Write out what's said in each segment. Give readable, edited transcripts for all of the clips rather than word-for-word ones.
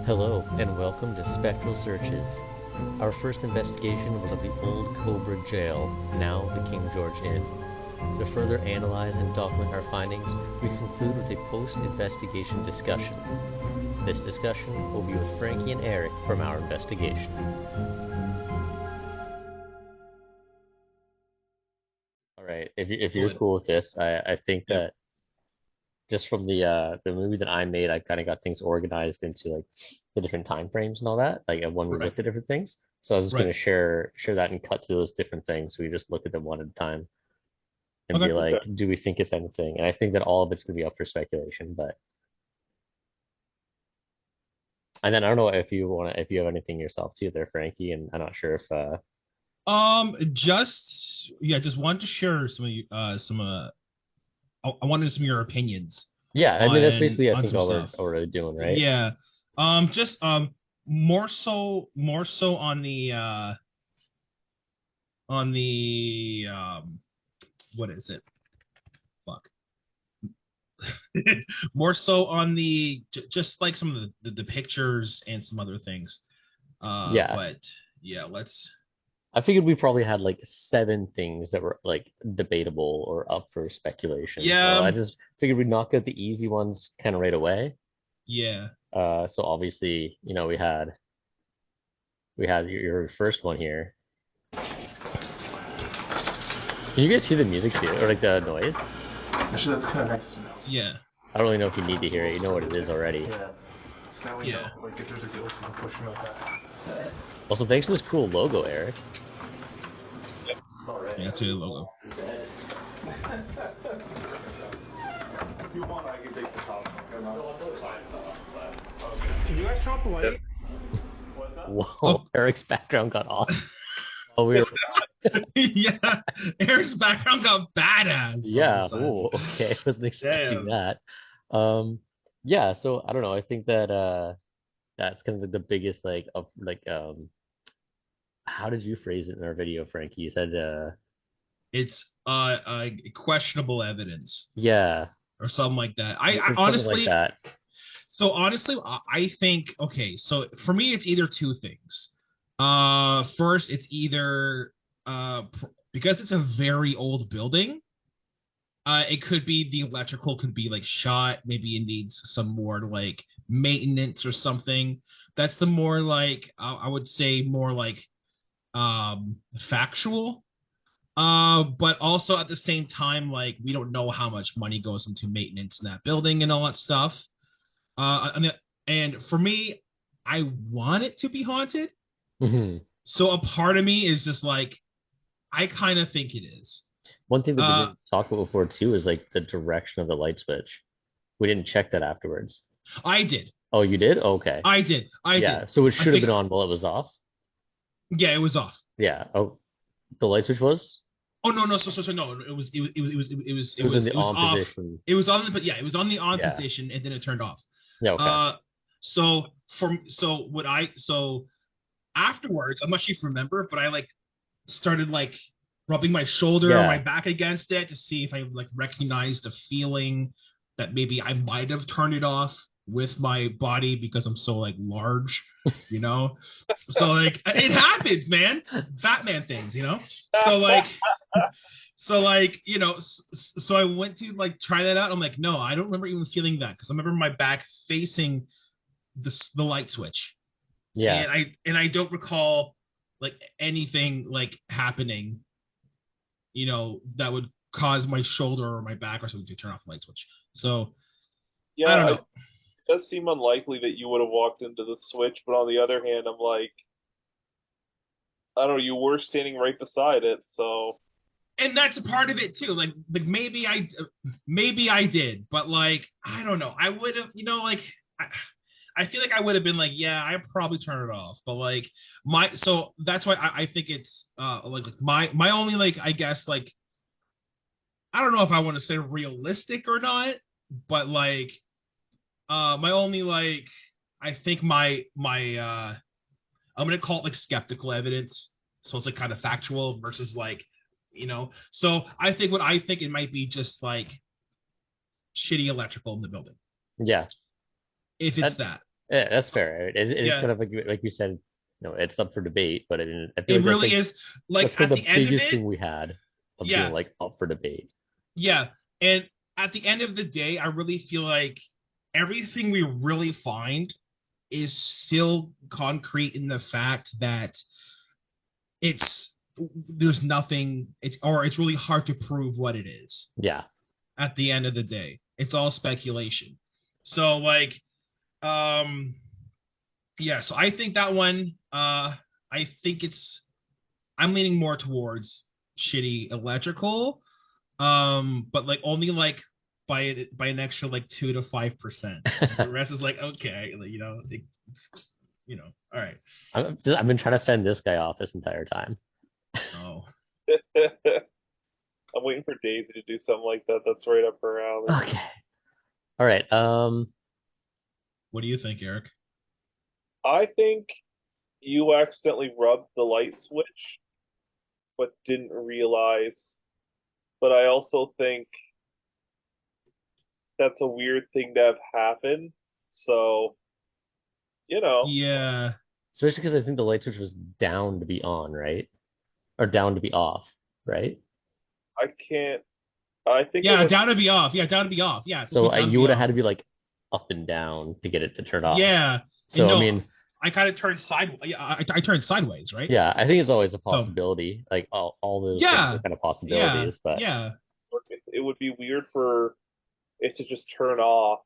Hello, and welcome to Spectral Searches. Our first investigation was of the old Cobourg jail, now the King George Inn. To further analyze and document our findings, we conclude with a post-investigation discussion. This discussion will be with Frankie and Eric from our investigation. Alright, if you're cool with this, I think that just from the movie that I made, I kind of got things organized into like the different time frames and all that, like when we Right, looked at different things. So I was just right. gonna share that and cut to those different things. So we just look at them one at a time and be Okay. like, Okay. do we think it's anything? And I think that all of it's gonna be up for speculation, but and then I don't know if you have anything yourself too there, Frankie, and I'm not sure if Just wanted to share some of I wanted some of your opinions yeah, I mean that's on basically I on think some stuff. all we're really doing, right? Yeah. Just more so on the what is it? Fuck. More so on just like some of the pictures and some other things. Yeah. But yeah, let's. I figured we probably had like seven things that were like debatable or up for speculation. So I Yeah, just figured we'd knock out the easy ones kind of right away. yeah. So obviously, we had your first one here. Can you guys hear the music too, or like the noise? Actually, that's kind of nice to know. Yeah. I don't really know if you need to hear it. You know what it is already. Yeah. So now we Yeah. know, like, if there's a ghost, we can push him out that. Also, thanks for this cool logo, Eric. Alright. Yeah, to the logo. If you want, I can take the top. Can you guys chop the light? What's that? Whoa, Oh. Eric's background got off. Oh, we were. Yeah, Eric's background got badass. Yeah. All Oh, okay. I wasn't expecting Damn. that. Yeah. So I don't know. I think that that's kind of like the biggest how did you phrase it in our video, Frankie? You said It's questionable evidence yeah, or something like that. you I said something like honestly, that. so honestly, I think okay. So for me, it's either two things. First, it's either because it's a very old building. It could be the electrical could be like shot. Maybe it needs some more like maintenance or something. That's the more like I would say more like factual. But also at the same time, like we don't know how much money goes into maintenance in that building and all that stuff. And for me, I want it to be haunted. Mhm. So a part of me is just like, I kind of think it is. One thing that we Uh, didn't talk about before too is like the direction of the light switch. We didn't check that afterwards. I did. Oh, you did? Okay. I did. I Yeah. did. So it I should have think, been on while it was off. yeah, it was off. Yeah. Oh, the light switch was? Oh no, no, so no, It was in the it was on off. position. It was on, but yeah, it was on the on Yeah. position and then it turned off. Yeah. Okay. Uh, so afterwards, I'm not sure if you remember, but I like started like rubbing my shoulder or my Yeah. back against it to see if I like recognized a feeling that maybe I might have turned it off with my body because I'm so like large, you know? So like it happens, man. Fat man things, you know? So like so I went to like try that out. I'm like, no, I don't remember even feeling that because I remember my back facing the light switch, Yeah. and I don't recall like anything like happening, that would cause my shoulder or my back or something to turn off the light switch. So I don't Yeah, it know. does seem unlikely that you would have walked into the switch, but on the other hand, I'm like, I don't know, you were standing right beside it, so And that's a part of it too. Like maybe I did, but like I don't know. I would have, I, I feel like I would have been like, yeah, I probably turn it off. But like so that's why I think it's like my only like I guess like I don't know if I want to say realistic or not, but like my only like I think my I'm gonna call it like skeptical evidence. So it's like kind of factual versus like, So I think what I think it might be just like shitty electrical in the building. Yeah. If it's That that. Yeah, that's fair. It is Yeah, kind of like you said, it's up for debate, but I feel it like that's really like is. Like that's kind at of the the end of biggest it, thing we had of being yeah, like up for debate. yeah. And at the end of the day, I really feel like everything we really find is still concrete in the fact that it's there's nothing it's really hard to prove what it is Yeah. at the end of the day. It's all speculation. So like um yeah, so I think that one I think I'm leaning more towards shitty electrical, but like only like by an extra like 2 to 5%. The rest is like okay, like, all right. I've been trying to fend this guy off this entire time. Oh, I'm waiting for Daisy to do something like that. That's right up her alley. Okay. All right. what do you think, Eric? I think you accidentally rubbed the light switch, but didn't realize. But I also think that's a weird thing to have happen. So, you know, Yeah. Especially because I think the light switch was down to be on, right? Or down to be off, right? I can't. I think it Yeah, was. down to be off. Yeah, down to be off. Yeah, so So put down to you be would have off. had to be like up and down to get it to turn off. Yeah, and So I no, mean, I kind of turned sideways. Yeah, I turned sideways, right? yeah, I think it's always a So possibility. Like all those things are yeah, kind of yeah, possibilities, but yeah, It would be weird for it to just turn off.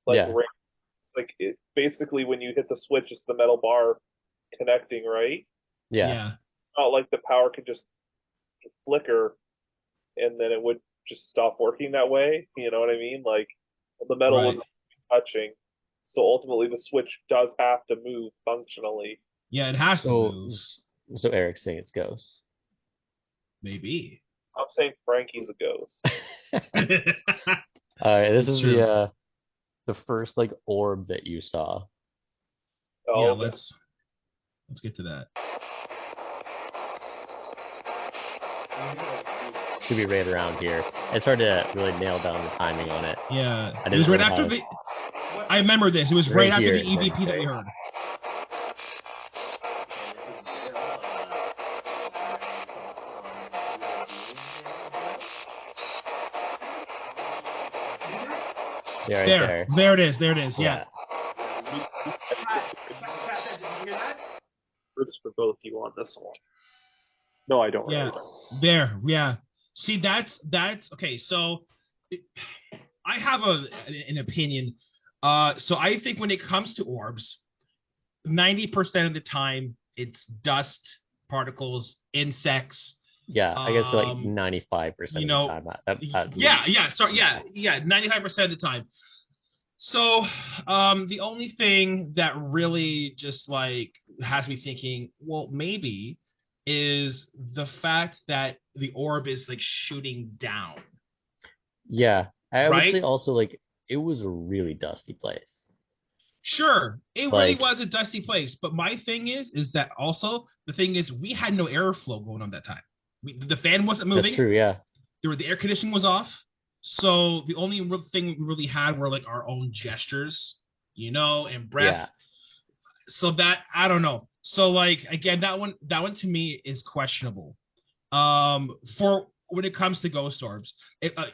Like, yeah, it's like it basically when you hit the switch, it's the metal bar connecting, right? yeah, yeah. It's not like the power could just flicker and then it would just stop working that way. You know what I mean? Like the metal would Right. be touching. So ultimately, the switch does have to move functionally. Yeah, it has to So move. so Eric's saying it's ghosts. Maybe. I'm saying Frankie's a ghost. All right, this It's is true. the first like orb that you saw. Yeah, Oh, let's get to that. Should be right around here. It's hard to really nail down the timing on it. Yeah, I it was didn't right really after have the. I remember this. It was right right after here. the EVP that we heard. Yeah, right There, there. there it is. There it is. Yeah, Yeah. roots for both you on this one. No, I don't yeah. really. There. Yeah. See, that's okay. So, I have an opinion. So I think when it comes to orbs, 90% of the time it's dust particles, insects. Yeah, I guess like Um, 95% you of the know, time at yeah, least. yeah. So yeah, 95% of the time. So, the only thing that really just like has me thinking, well, maybe is the fact that the orb is like shooting down, Yeah, I would say right? also like it was a really dusty place. Sure, it really Like was a dusty place, but my thing is that also the thing is we had no airflow going on that time. The fan wasn't that's moving. true, yeah. The air conditioning was off. So the only real thing we really had were like our own gestures, and breath. Yeah. So that I don't know. So like again, that one to me is questionable. For when it comes to ghost orbs,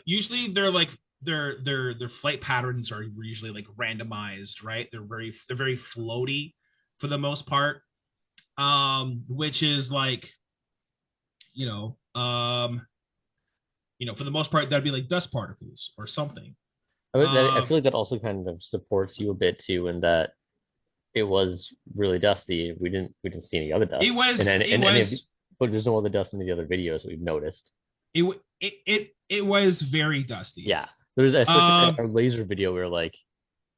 usually they're like their flight patterns are usually like randomized, right? They're very floaty for the most part. Which is like you know for the most part that'd be like dust particles or something. I Um, feel like that also kind of supports you a bit too in that it was really dusty. We didn't see any other it dust. And was then it in any of the, was but there's no other dust in the other videos that we've noticed. it was very dusty. Yeah. There's especially in Um, our laser video where like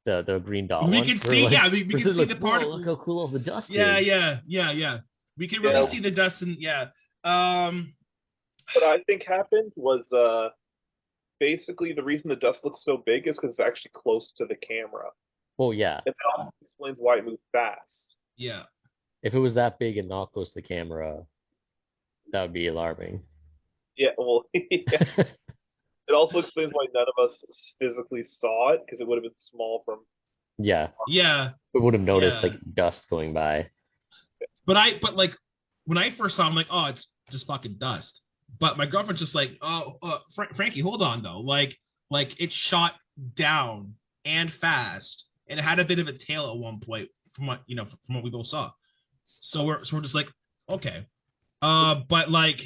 the green dot we one. can We're see, like yeah, we we're can sitting see like, the whoa, look how particles. cool all the dust Yeah, is. yeah, yeah, yeah. We can really Yeah, see the dust, and yeah. Um, what I think happened was basically the reason the dust looks so big is because it's actually close to the camera, Well, yeah. and that also explains why it moved fast. yeah, If it was that big and not close to the camera, that would be alarming. Yeah, well, yeah. It also explains why none of us physically saw it because it would have been small from Yeah, Yeah, we would have noticed yeah. like dust going by. But like when I first saw, it, I'm like, oh, it's just fucking dust. But my girlfriend's just like, oh, Frankie, hold on though. Like it shot down and fast, and it had a bit of a tail at one point from what from what we both saw. So we're just like, okay. But like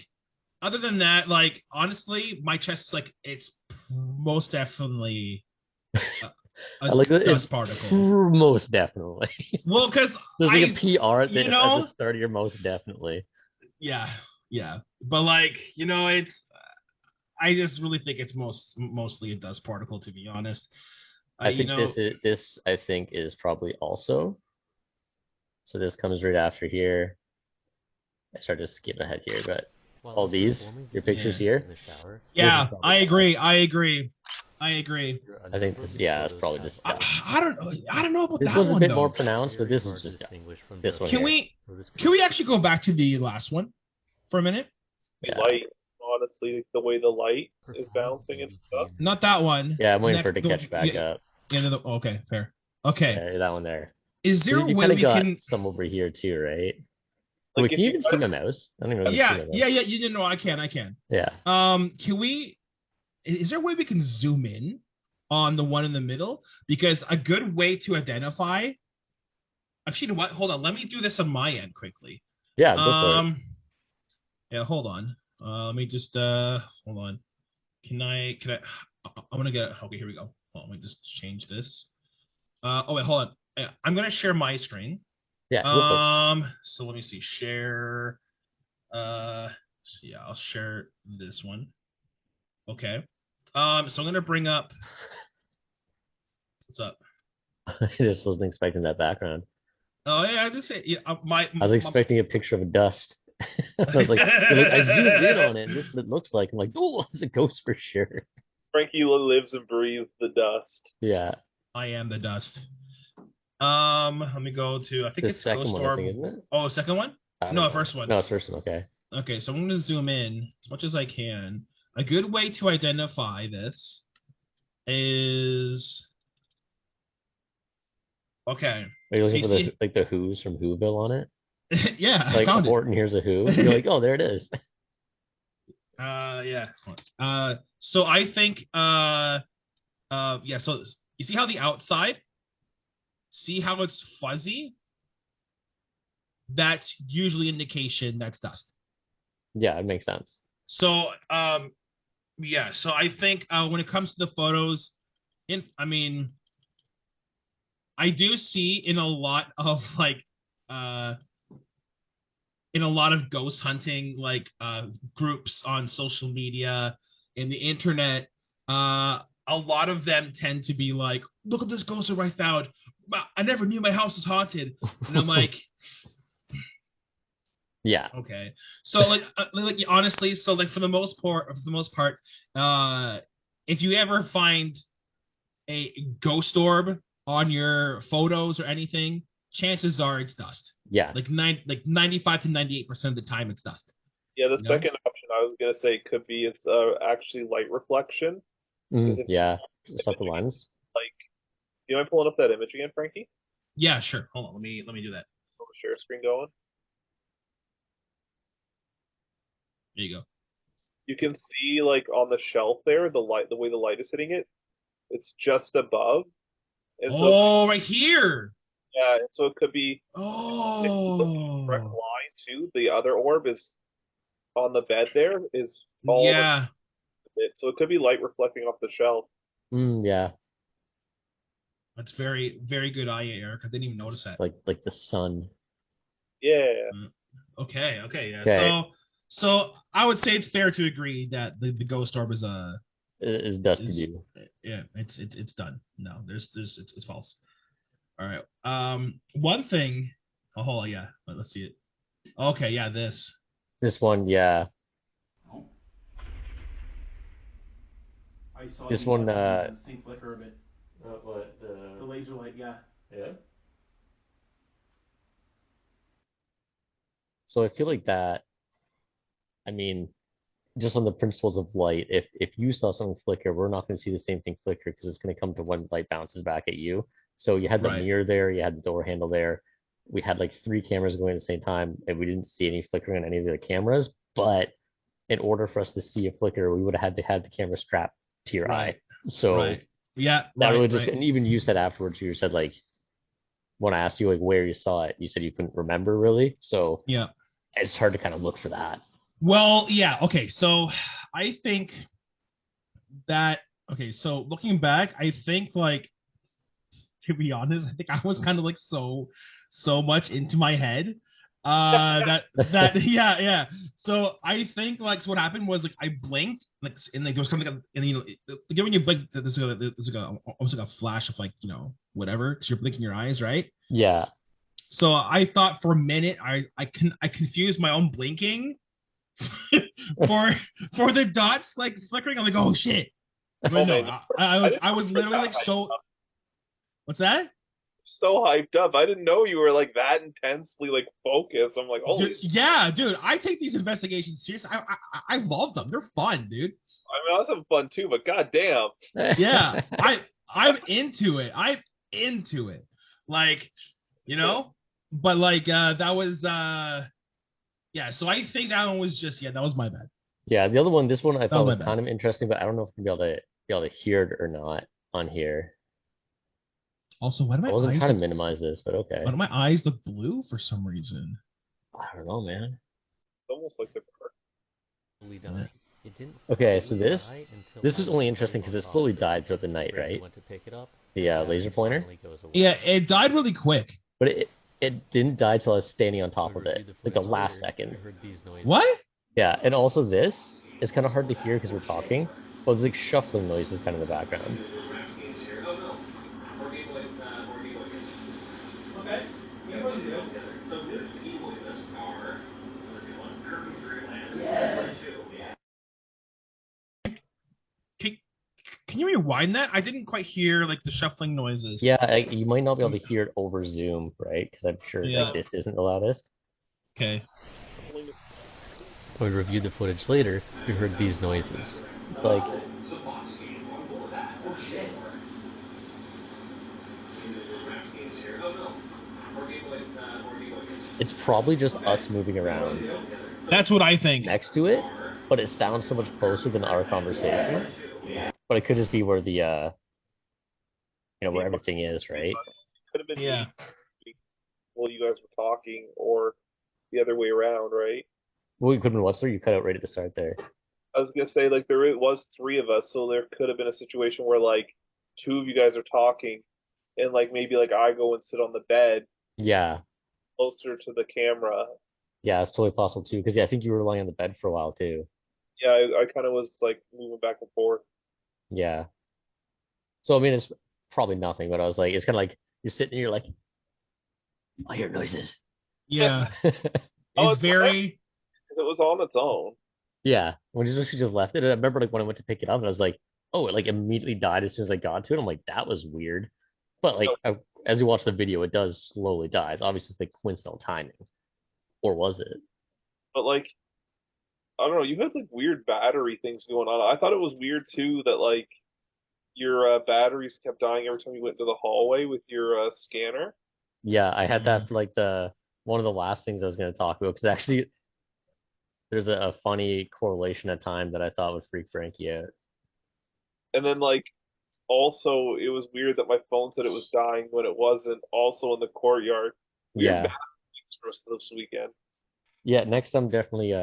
other than that, like honestly, my chest is like it's most definitely a, I a like that it's dust particle. most definitely. Well, because There's like a I, PR at you the know, start of your most definitely. yeah, yeah. But like, it's I just really think it's mostly a dust particle to be honest. I You think know, this I think is probably also. So this comes right after here. I started to skip ahead here, but While I all was these, yeah. your pictures here, Yeah, this is I probably dust. agree. I agree. I agree. I think this, yeah, it's probably just I, dust. I don't know about This that one's a one bit more though. pronounced, but this is just dust. This one Can here. we actually go back to the last one for a minute? The Yeah. light, honestly, the way the light is bouncing and stuff. Not that one. Yeah, I'm waiting for Next, it to catch back yeah, up. yeah. Okay, fair. Okay. Yeah, that one there. Is there a You way kind of we got can? some over here too, right? Like Wait, if can you you even see my guys, mouse? I don't even know if you can see Yeah, my mouse. yeah, yeah. You didn't know I can. I can. Yeah. Can we? Is there a way we can zoom in on the one in the middle? Because a good way to identify. Actually, you know what? Hold on. Let me do this on my end quickly. Yeah, go for it. Um. Yeah. Hold on. Let me just. Hold on. Can I? Can I? I want to get. Okay. Here we go. Hold on, let me just change this. Oh wait. Hold on. I'm gonna share my screen. Yeah, go for it. So let me see. Share. So yeah, I'll share this one. Okay. So I'm gonna bring up. What's up? I just wasn't expecting that background. Oh yeah, I just say yeah, I was my expecting a picture of a dust. I was like, you're like, I zoomed in on it, and this is what it looks like. I'm like, oh, it's a ghost for sure. Frankie lives and breathes the dust. Yeah, I am the dust. Let me go to. I think the it's second Ghost one, I think, Orb. isn't it? Oh, second one? I don't No, know. first one. No, it's first one. Okay. Okay, so I'm gonna zoom in as much as I can. A good way to identify this is okay. Are you So looking you for the see, like the Who's from Whoville on it? yeah, I Like found it. Horton, here's a Who. You're like, oh, there it is. Yeah. So I think yeah. So you see how the outside, see how it's fuzzy? That's usually indication that's dust. Yeah, it makes sense. So yeah. So I think when it comes to the photos, I mean, I do see in a lot of like uh in a lot of ghost hunting like groups on social media and the internet, a lot of them tend to be like, look at this ghost I found. I never knew my house was haunted. And I'm like, Yeah, okay. So like honestly, so like for the most part, if you ever find a ghost orb on your photos or anything, chances are it's dust. yeah. Like 95 to 98% of the time it's dust. Yeah, the You know? second option I was gonna say could be it's actually light reflection. Because if Yeah, the just up the image, lens. like, do you mind pulling up that image again, Frankie? Yeah, sure. Hold on. Let me do that. Got the share screen going. There you go. You can see like on the shelf there, the light, the way the light is hitting it, it's just above, and so Oh, right here. yeah, and so it could be if you look in the correct Oh. line too, the other orb is on the bed there is all the Yeah. bit, so it could be light reflecting off the shelf. Yeah, That's very, very good eye, Eric. I didn't even notice it's that. like the sun. Yeah, Mm. Okay, okay, yeah. Okay, So I would say it's fair to agree that the ghost orb is dusty is doo. yeah, it's done. No, it's false. All right. One thing. Oh, hold on, yeah. Let's see it. Okay, yeah, this. This one, yeah. I saw This one, the thing flicker of it. what The laser light, yeah. yeah. So I feel like that. I mean, just on the principles of light, if you saw something flicker, we're not going to see the same thing flicker because it's going to come to when light bounces back at you. So you had the Right. mirror there, you had the door handle there. We had like three cameras going at the same time, and we didn't see any flickering on any of the cameras. But in order for us to see a flicker, we would have had to have the camera strapped to your eye. Right. So Right. Yeah. that Right. really just, Right. and even you said afterwards, you said like, when I asked you like where you saw it, you said you couldn't remember really. So Yeah. it's hard to kind of look for that. Well, yeah. Okay. So I think that, okay. So looking back, I think like, to be honest, I think I was kind of like so much into my head. That yeah. So I think like so what happened was like I blinked like and like there was kind of like and you know like, when you blink there's like a almost like a flash of like whatever because you're blinking your eyes, right? Yeah. So I thought for a minute I confused my own blinking for for the dots like flickering. I'm like, oh shit. But Oh no, man, I was literally like so. What's that? so hyped up. I didn't know you were like that intensely like focused. I'm like, holy. Dude, yeah, dude, I take these investigations seriously. I love them. They're fun, dude. I mean, I was having fun too, but goddamn. Yeah, I'm into it. I'm into it. Like, you know, but like that was yeah. So I think that one was just that was my bad. Yeah, the other one, this one I That thought was was my kind bad. of interesting, but I don't know if we'll be able to hear it or not on here. Also, why do I my wasn't eyes trying to look, minimize this, but okay. why do my eyes look blue for some reason? I don't know, man. It's almost like the Fully Yeah. died. It didn't. Okay, so this was only interesting because it slowly died throughout the night, right? Went to pick it up. The laser pointer. Yeah, it died really quick. But it didn't die till I was standing on top of it, like the last second. What? Yeah, and also this is kind of hard to hear because we're talking, but there's like shuffling noises kind of in the background. Can, can you rewind that? I didn't quite hear like the shuffling noises. Yeah, you might not be able to hear it over Zoom, right? Because I'm sure Yeah. like this isn't the loudest. Okay. When we reviewed the footage later, we heard these noises. It's like it's probably just us moving around That's what I think. next to it, but it sounds so much closer than our conversation. But it could just be where the where everything is, right? could have been Yeah. me while you guys were talking, or the other way around, right? Well, you couldn't watch there. You cut out right at the start there. I was gonna say like there was three of us, so there could have been a situation where like two of you guys are talking, and like maybe like I go and sit on the bed Yeah, closer to the camera. yeah, it's totally possible too. Because yeah, I think you were lying on the bed for a while too. Yeah, I kind of was like moving back and forth. Yeah. So I mean, it's probably nothing, but I was like, it's kind of like you're sitting and you're like, I hear noises. Yeah. Oh, It's very. Because it was on its own. Yeah, when she just left it, and I remember like when I went to pick it up, and I was like, oh, it like immediately died as soon as I got to it. I'm like, that was weird. But like, as you watch the video, it does slowly die. It's obviously like coincidental timing, or was it? But like I don't know, you had like weird battery things going on. I thought it was weird too that like your batteries kept dying every time you went to the hallway with your scanner. Yeah, I had Yeah. that for like the one of the last things I was going to talk about because actually there's a funny correlation at time that I thought would freak Frankie out. And then like also it was weird that my phone said it was dying when it wasn't. Also in the courtyard. Weird Yeah, batteries for us this weekend. yeah. Next time, definitely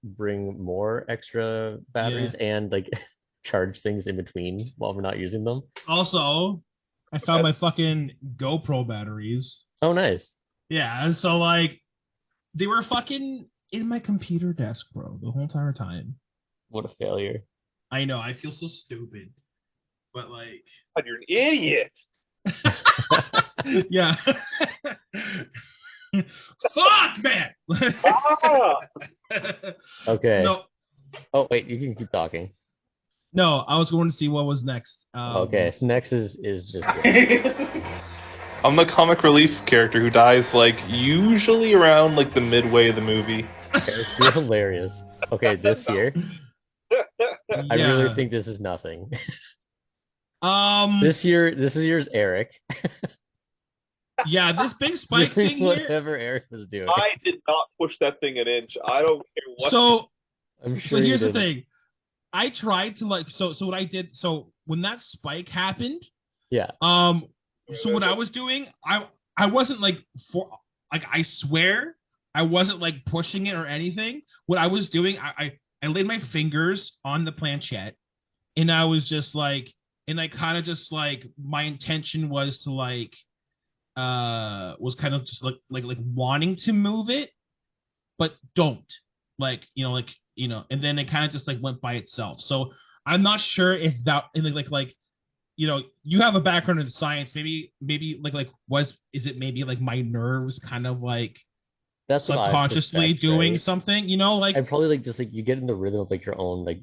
bring more extra batteries and like charge things in between while we're not using them. Also, I found my fucking GoPro batteries. Oh, nice. Yeah, so like they were fucking in my computer desk, bro, the whole entire time. What a failure. I know, I feel so stupid. But like God, you're an idiot. yeah. Fuck man. Ah! Okay. No, Oh, wait, you can keep talking. no, I was going to see what was next. Okay, so next is just I'm the comic relief character who dies like usually around like the midway of the movie. you're hilarious. Okay, this here, I yeah. really think this is nothing. Um This year's Eric. Yeah, this big spike thing here. Whatever Eric was doing. I did not push that thing an inch. I don't care what. So I'm so sure you here's the didn't. thing. I tried to like so what I did when that spike happened, Yeah. so what I was doing, I wasn't like I swear I wasn't like pushing it or anything. What I was doing, I laid my fingers on the planchette and I was just like and I kind of just like my intention was to like was kind of just like wanting to move it, but don't and then it kind of just like went by itself. So I'm not sure if that and like you have a background in science. Maybe like is it maybe like my nerves kind of like That's what I subconsciously suspect, doing right? something, like I'd probably like just like you get in the rhythm of like your own like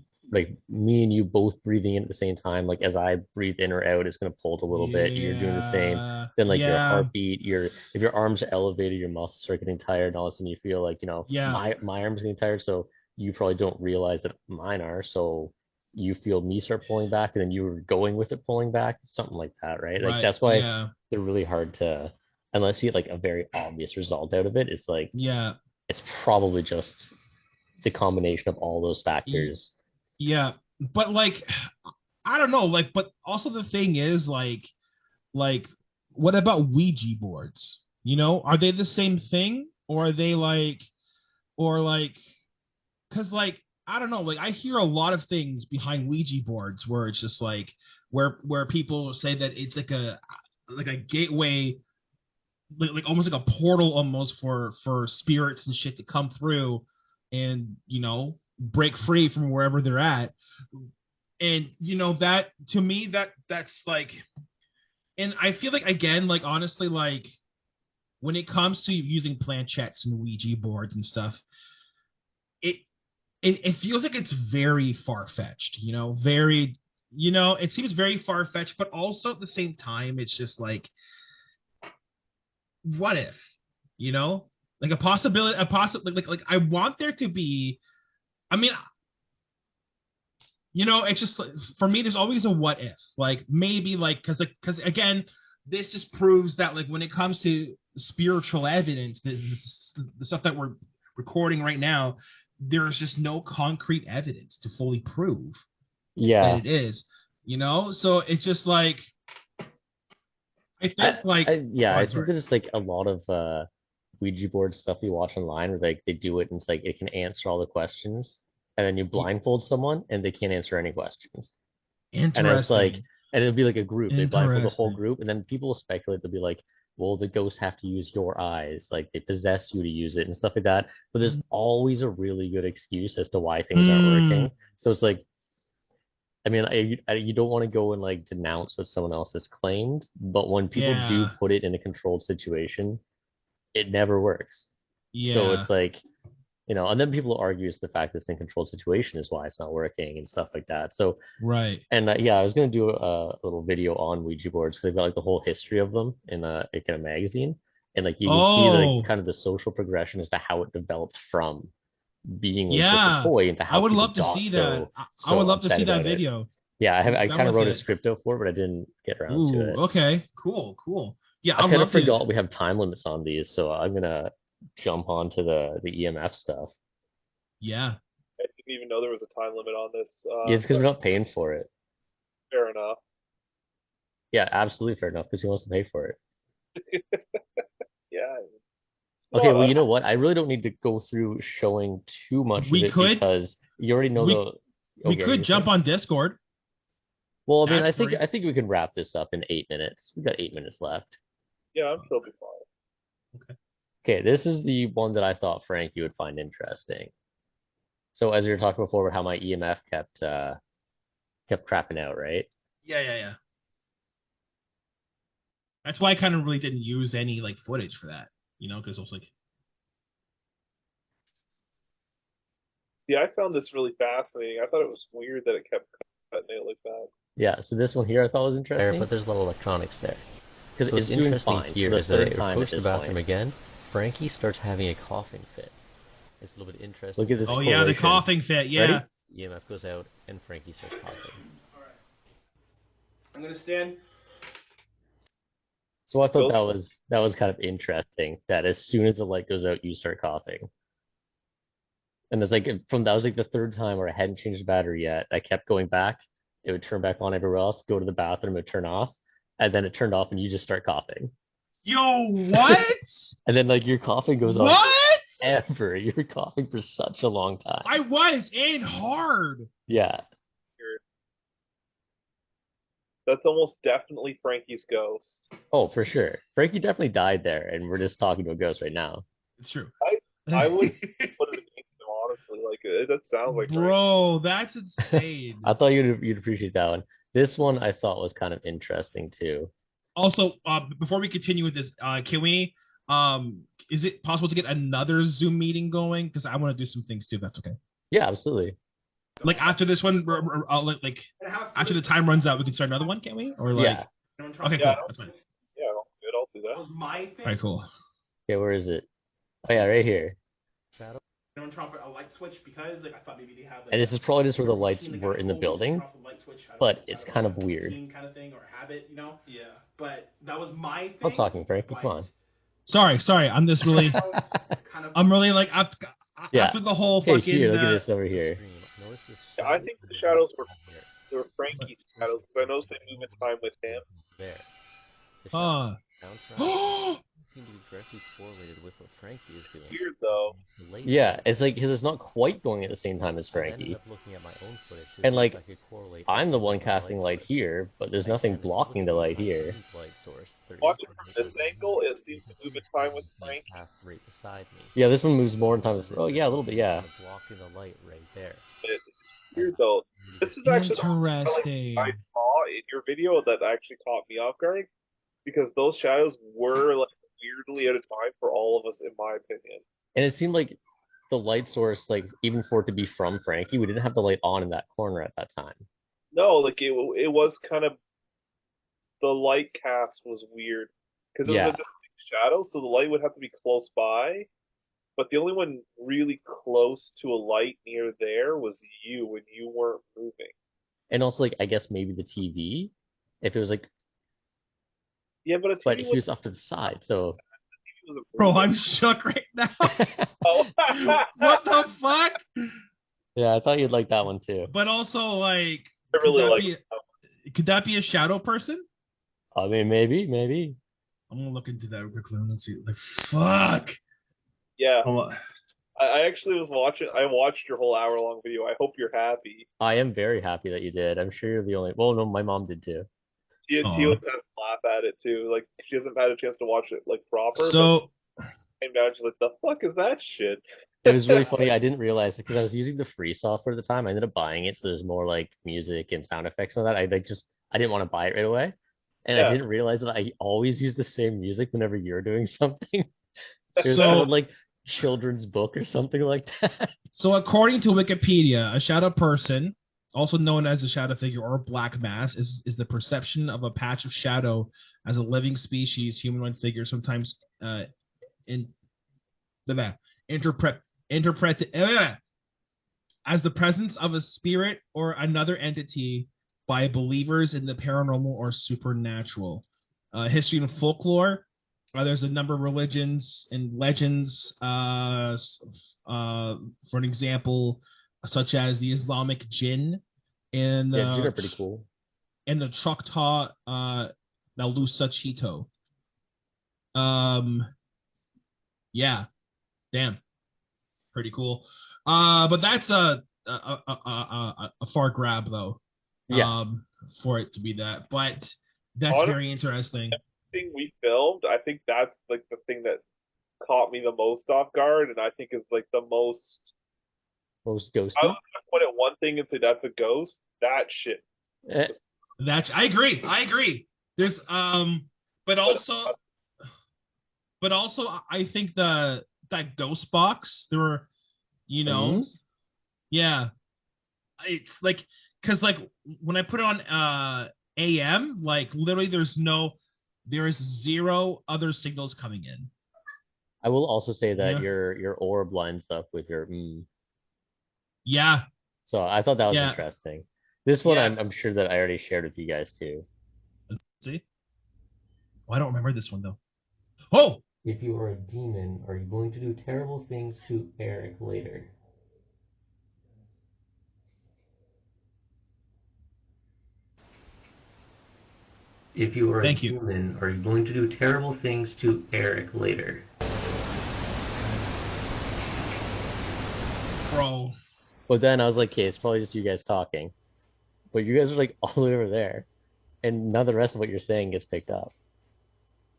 me and you both breathing in at the same time. Like as I breathe in or out, it's gonna pull it a little bit. You're doing the same. Then like your yeah, heartbeat, if your arms are elevated, your muscles are getting tired, and all of a sudden you feel like, yeah, my arms are getting tired, so you probably don't realize that mine are, so you feel me start pulling back, and then you were going with it pulling back, something like that, right? Like right, that's why yeah, they're really hard to, unless you get like a very obvious result out of it. It's like yeah, it's probably just the combination of all those factors. yeah. But like, I don't know, like, but also the thing is like, what about Ouija boards? Are they the same thing, or are they like, because like I don't know, like I hear a lot of things behind Ouija boards where it's just like where people say that it's like a gateway, like almost like a portal almost for spirits and shit to come through and break free from wherever they're at. And that to me that's like, and I feel like again, like honestly, like when it comes to using planchettes and Ouija boards and stuff, it it feels like it's very far fetched, very, it seems very far fetched, but also at the same time, it's just like, what if, like a possibility, like I want there to be, I mean, it's just for me, there's always a what if, like maybe like, because again, this just proves that like when it comes to spiritual evidence, the stuff that we're recording right now, there's just no concrete evidence to fully prove that Yeah. it is, so it's just like I think like Yeah, oh, I I'm think sorry. there's like a lot of Ouija board stuff you watch online where like they do it and it's like it can answer all the questions, and then you blindfold someone and they can't answer any questions. And it's like, Interesting. and it'll be like a group. They blindfold the whole Interesting. group, and then people will speculate. They'll be like, well, the ghosts have to use your eyes, like they possess you to use it and stuff like that. But there's always a really good excuse as to why things aren't Mm, working. So it's like, I mean, you don't want to go and like denounce what someone else has claimed, but when people do yeah. put it in a controlled situation, it never works. So Yeah. it's like, and then people argue it's the fact that it's in a controlled situation is why it's not working and stuff like that. So, Right. and yeah, I was gonna do a little video on Ouija boards because they've got like the whole history of them in a magazine, and like you can see the Oh, kind of the social progression as to how it developed from being like just a yeah. toy into I how would people love to got see that. I so would love to upset see that about it. video. Yeah, I Done kind of with wrote a it. script out for it, but I didn't get around to Ooh, it. okay. Cool, cool. Yeah, I I'd kind of love to. forgot we have time limits on these, so I'm gonna jump onto the EMF stuff. Yeah. I didn't even know there was a time limit on this. Yeah, it's because we're But not paying for it. fair enough. Yeah, absolutely fair enough, because he wants to pay for it. Yeah, it's Okay, not. well, you know what? I really don't need to go through showing too much of We it could because you already know we the. we Okay, you could were jump saying? on Discord. Well, I mean, That's I think free. I think we can wrap this up in 8 minutes. We've got 8 minutes left. Yeah, I'm sure it'll be fine. Okay, this is the one that I thought Frank you would find interesting. So as we were talking before about how my EMF kept crapping out, right? Yeah, yeah, yeah. That's why I kind of really didn't use any like footage for that, because I was like, See, I found this really fascinating. I thought it was weird that it kept cutting out like that. Yeah, so this one here I thought was interesting. But there's a lot of electronics there. Because what's it's doing interesting fine here for the is that I third time at approached the this bathroom point. again. Frankie starts having a coughing fit. It's a little bit interesting. Look at this oh yeah, the correlation. coughing fit. Yeah. Ready? EMF goes out and Frankie starts coughing. I'm gonna stand. So I thought Ghost- that was kind of interesting that as soon as the light goes out, you start coughing. And it's like from that was like the third time where I hadn't changed the battery yet. I kept going back. It would turn back on everywhere else, go to the bathroom, it would turn off, and then it turned off and you just start coughing. Yo, what? And then like your coughing goes on What? forever. You're coughing for such a long time. I was and hard. Yeah. That's almost definitely Frankie's ghost. Oh, for sure. Frankie definitely died there, and we're just talking to a ghost right now. It's true. I would put it against him, honestly. Like, that sounds like Frankie. Bro, that's insane. I thought you'd appreciate that one. This one I thought was kind of interesting too. Also, before we continue with this, can we is it possible to get another Zoom meeting going? Because I want to do some things too, if that's okay. Yeah, absolutely. Like after this one, like after the time runs out, we can start another one, can't we? Or like, Yeah. okay, cool, Yeah. that's fine. Yeah, good, I'll do That that. was my thing. All right, cool. Okay, where is it? Oh yeah, right here. Don't turn off a light switch because like I thought maybe they have. Like, And this is probably just where the lights routine, like, were in the always building, turn off the light switch. I don't but know, it's I don't kind know, of like a weird. routine kind of thing or habit, you know? Yeah. But that was my thing. I'm talking, Frankie. Come but on. Sorry. I'm just really, kind of. I'm really like up Yeah. after the whole Hey, fucking. here, look at this over here. Yeah, I think the shadows were Frankie's shadows, because I noticed they move in time with him. There. The Uh, bounce around seem to be directly correlated with what Frankie is doing. Weird, though. Yeah, it's like because it's not quite going at the same time as Frankie. And like, I'm the one casting light here, but there's nothing blocking the light here. Watching from this angle, it seems to move in time with Frankie. Yeah, this one moves more in time with. Oh yeah, a little bit. Yeah. Blocking the light right there. It's weird, though. This is actually the only interesting. I saw in your video that actually caught me off guard, because those shadows were like weirdly out of time for all of us, in my opinion. And it seemed like the light source, like even for it to be from Frankie, we didn't have the light on in that corner at that time. No, like it was kind of, the light cast was weird because it was Yeah. a distinct shadow, so the light would have to be close by. But the only one really close to a light near there was you, when you weren't moving. And also, like I guess maybe the TV, if it was like, Yeah, but but he was off to the side, so. Bro, I'm shook right now. Oh. What the fuck? Yeah, I thought you'd like that one too. But also, like, I really could that be a shadow person? I mean, maybe. I'm gonna look into that real quickly. Let's see. Like, fuck. Yeah, Oh, I actually was watching. I watched your whole hour-long video. I hope you're happy. I am very happy that you did. I'm sure you're the only. Well, no, my mom did too. Tia was kind of laugh at it too. Like, she hasn't had a chance to watch it like proper. so And now she's like, "The fuck is that shit?" It was really funny. I didn't realize it because I was using the free software at the time. I ended up buying it, so there's more like music and sound effects and all that. I didn't want to buy it right away, and Yeah. I didn't realize that I always use the same music whenever you're doing something. It was So- kind of like children's book or something like that. So according to Wikipedia, a shadow person, also known as a shadow figure or black mass, is the perception of a patch of shadow as a living species, humanoid figure, sometimes interpreted as the presence of a spirit or another entity by believers in the paranormal or supernatural. History and folklore. There's a number of religions and legends. For an example, such as the Islamic jinn and Yeah, these are pretty cool. and the Choctaw Nalusa Cheeto. Yeah, damn, pretty cool. But that's a far grab though. Yeah. For it to be that, but that's Honestly, very interesting. Thing we filmed, I think that's like the thing that caught me the most off guard, and I think is like the most. Most ghosty. I was gonna put it one thing and say that's a ghost. That shit. Eh, I agree. There's but also I think that ghost box there were, you know, Rooms? yeah, it's like because like when I put it on AM, like literally there is zero other signals coming in. I will also say that Yeah. your orb lines up with your Yeah, So I thought that was Yeah. interesting. This one Yeah. I'm sure that I already shared with you guys too. see, Oh, I don't remember this one though. Oh, If you are a demon, are you going to do terrible things to Eric later? If you are a thank you. demon, are you going to do terrible things to Eric later? Bro. But then I was like, okay, it's probably just you guys talking. But you guys are like all the way over there, and none of the rest of what you're saying gets picked up.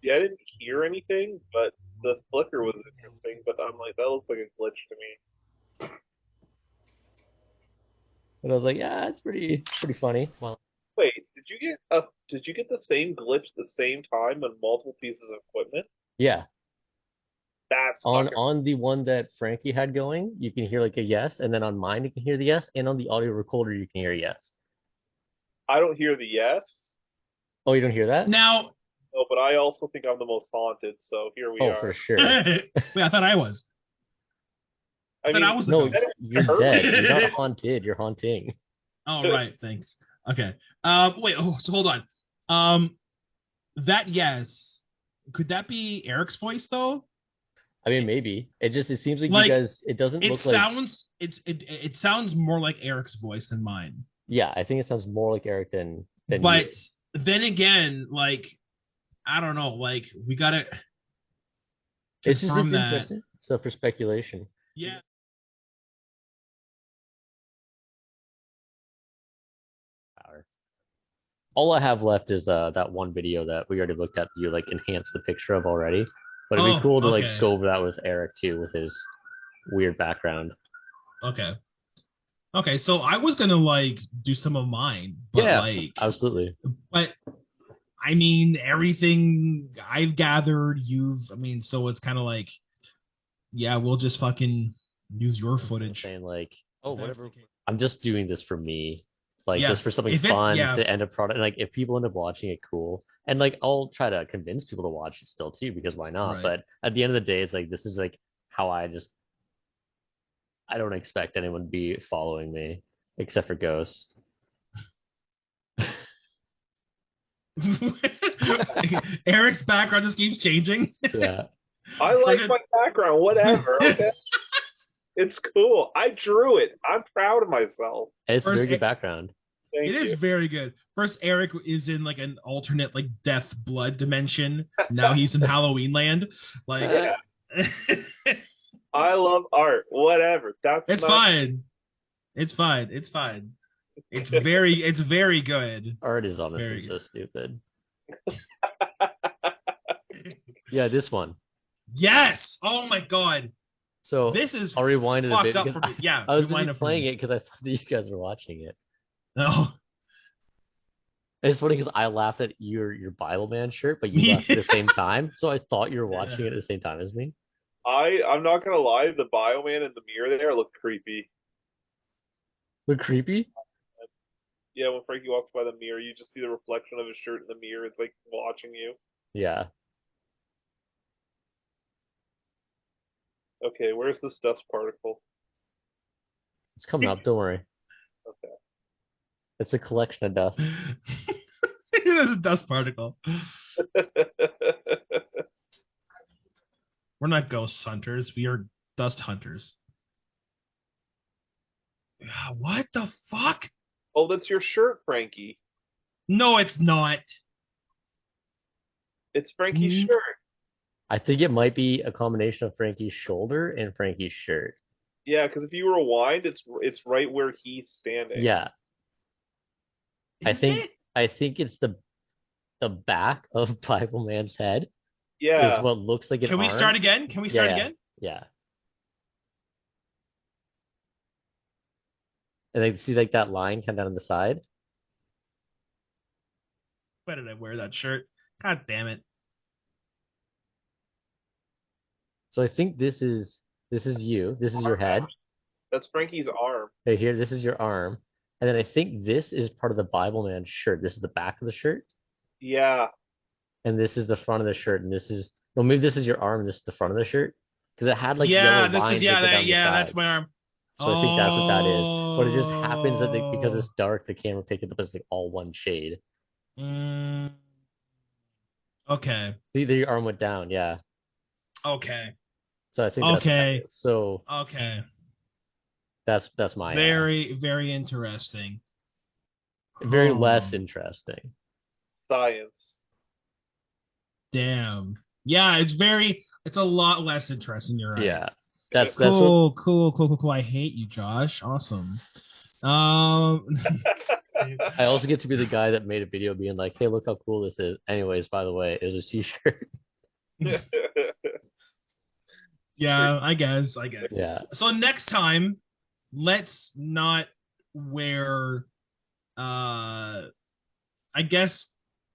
Yeah, I didn't hear anything, but the flicker was interesting. But I'm like, that looks like a glitch to me. But I was like, yeah, it's pretty funny. Well, Wait, did you get the same glitch the same time on multiple pieces of equipment? yeah. That's On fucking. on the one that Frankie had going, you can hear like a yes, and then on mine you can hear the yes, and on the audio recorder you can hear yes. I don't hear the yes. Oh, you don't hear that? Now, No, but I also think I'm the most haunted. So here we Oh, are. for sure. wait, I thought I was. I Then mean, I was the No, ghost. you're dead. You're not haunted. You're haunting. Oh, right. Thanks. Okay. Wait. Oh, so hold on. That yes. Could that be Eric's voice though? I mean, maybe. It seems like you Like guys. It doesn't it look like. sounds. It sounds more like Eric's voice than mine. Yeah, I think it sounds more like Eric than But you. then again, like I don't know. Like we gotta It's just confirm it's that. interesting. So for speculation. Yeah. Power. All I have left is that one video that we already looked at. That you like enhanced the picture of already. But it'd be Oh, cool to like okay. go over that with Eric too, with his weird background. Okay. Okay. So I was gonna like do some of mine, but Yeah, like, absolutely. but I mean, everything I've gathered, I mean, so it's kind of like, yeah, we'll just fucking use your I'm footage. saying like, oh, If that's whatever. the case. I'm just doing this for me, like Yeah. just for something If it's, fun yeah, to end a product. Like if people end up watching it, cool. And like I'll try to convince people to watch it still too, because why not? right. But at the end of the day, it's like this is like how I don't expect anyone to be following me except for ghosts. Eric's background just keeps changing. Yeah, I like Friggin- my background. Whatever. Okay, it's cool. I drew it. I'm proud of myself. it's a First, very good background. Thank it is you. very good. First, Eric is in like an alternate like death blood dimension. Now he's in Halloween land. Like, Yeah. I love art. Whatever. That's it's not. fine. It's fine. It's fine. It's very good. Art is honestly Very so good. stupid. Yeah, this one. Yes. Oh my god. So This is I'll rewind it a fucked bit up because for me. Yeah, I was rewind busy it for playing me. it because I thought that you guys were watching it. Oh. It's funny because I laughed at your Bible Man shirt, but you laughed at the same time. So I thought you were watching it at the same time as me. I'm not gonna lie. The bioman in the mirror there looked creepy. Look creepy? Yeah, when Frankie walks by the mirror, you just see the reflection of his shirt in the mirror. It's like watching you. Yeah. Okay, where's this dust particle? It's coming up, don't worry. Okay. It's a collection of dust. There's a dust particle. We're not ghost hunters. We are dust hunters. What the fuck? Oh, that's your shirt, Frankie. No, it's not. It's Frankie's Mm. shirt. I think it might be a combination of Frankie's shoulder and Frankie's shirt. Yeah, because if you rewind, it's right where he's standing. Yeah. Is it? I think it's the back of Bible Man's head Yeah. is what looks like an Can we arm. start again? Can we start Yeah. again? Yeah. And I see like that line come down on the side. Why did I wear that shirt? God damn it. So I think this is you. This is your head. That's Frankie's arm. Right here, this is your arm. And then I think this is part of the Bible Man shirt. This is the back of the shirt. Yeah. And this is the front of the shirt. And this is, well, maybe this is your arm and this is the front of the shirt. Because it had like yeah, yellow this lines is yeah, that go that, down the yeah, that's sides. my arm. So I think that's what that is. But it just happens that because Oh. it's dark, the camera picked it up as like all one shade. Mm. Okay. Either your arm went down, yeah. Okay. So I think that's what that Okay. is. So Okay. that's my Very, very interesting. very less Huh. interesting. Science. Damn. Yeah, it's a lot less interesting, you're right. Yeah. That's what Cool. I hate you, Josh. Awesome. Um I also get to be the guy that made a video being like, "Hey, look how cool this is." Anyways, by the way, it was a t-shirt. yeah, I guess. Yeah. So next time, let's not wear I guess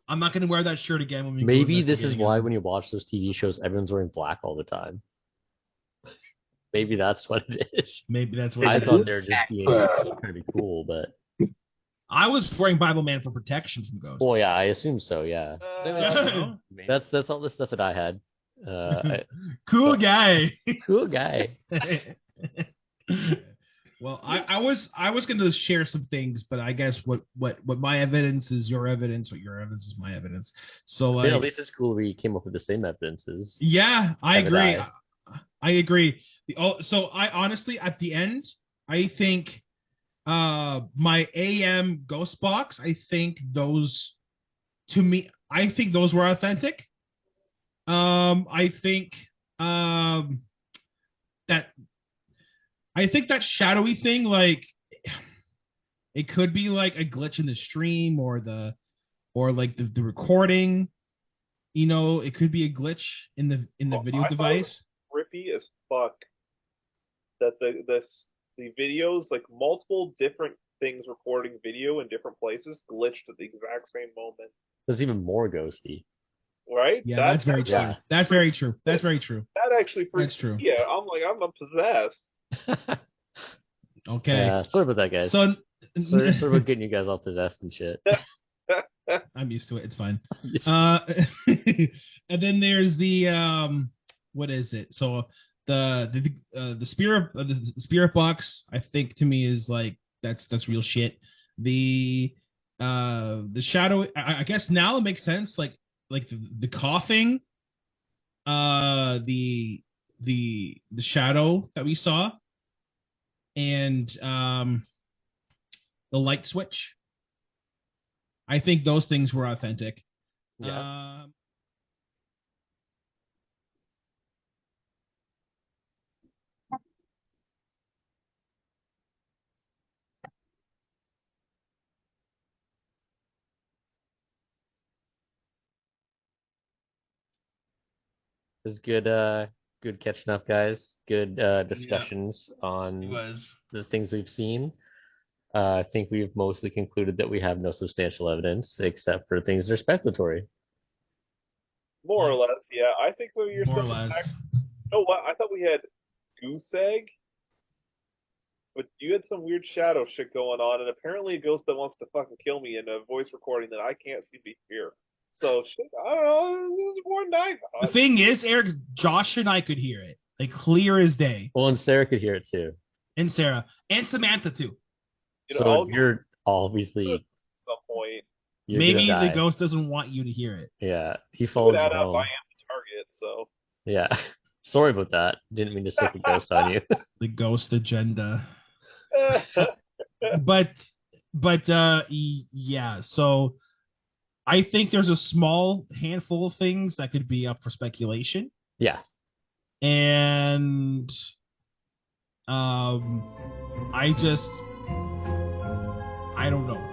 I'm not gonna wear that shirt again when we go Maybe this is investigating why him. when you watch those TV shows, everyone's wearing black all the time. Maybe that's what it is. Maybe that's what I it thought is. they were just being trying to be cool, but I was wearing Bible Man for protection from ghosts. well, yeah, I assume so. Yeah, No? that's all the stuff that I had. Cool but- guy. Cool guy. Well, I was gonna share some things, but I guess what my evidence is your evidence, what your evidence is my evidence. So like, Yeah, at least it's cool we came up with the same evidences. yeah, I Have it agree. I. I agree. So I honestly, at the end, I think my AM ghost box, I think those were authentic. I think that that shadowy thing, like it could be like a glitch in the stream or like the recording. You know, it could be a glitch in the video I thought it device. was trippy as fuck that the videos, like multiple different things recording video in different places, glitched at the exact same moment. It's even more ghosty. Right? Yeah, that's very true. Yeah. That's very true. That's very true. That actually That's freaks true. me out. I'm like, I'm possessed. Okay. Yeah, sorry about that, guys. So sorry about getting you guys all possessed and shit. I'm used to it. It's fine. Yes. And then there's the what is it? So the spirit box, I think to me is like that's real shit. The shadow, I guess now it makes sense. Like the coughing, the shadow that we saw, and the light switch. I think those things were authentic. Yeah. It was good catching up, guys. Good discussions It on was. the things we've seen. I think we've mostly concluded that we have no substantial evidence except for things that are speculatory. More or less, yeah. I think so. You're More or still less. Oh, what? I thought we had goose egg, but you had some weird shadow shit going on, and apparently a ghost that wants to fucking kill me in a voice recording that I can't seem to hear. So shit, I don't know. It was more than I The thought. thing is, Eric, Josh and I could hear it like clear as day, Well, and Sarah could hear it too. and Sarah and Samantha too. You know, So you're obviously at some point. you're Maybe gonna the die. ghost doesn't want you to hear it. Yeah, he Put followed that you up. home. I am the target, so. Yeah, sorry about that. Didn't mean to stick a ghost on you. The ghost agenda. But yeah. So I think there's a small handful of things that could be up for speculation, Yeah, and I don't know.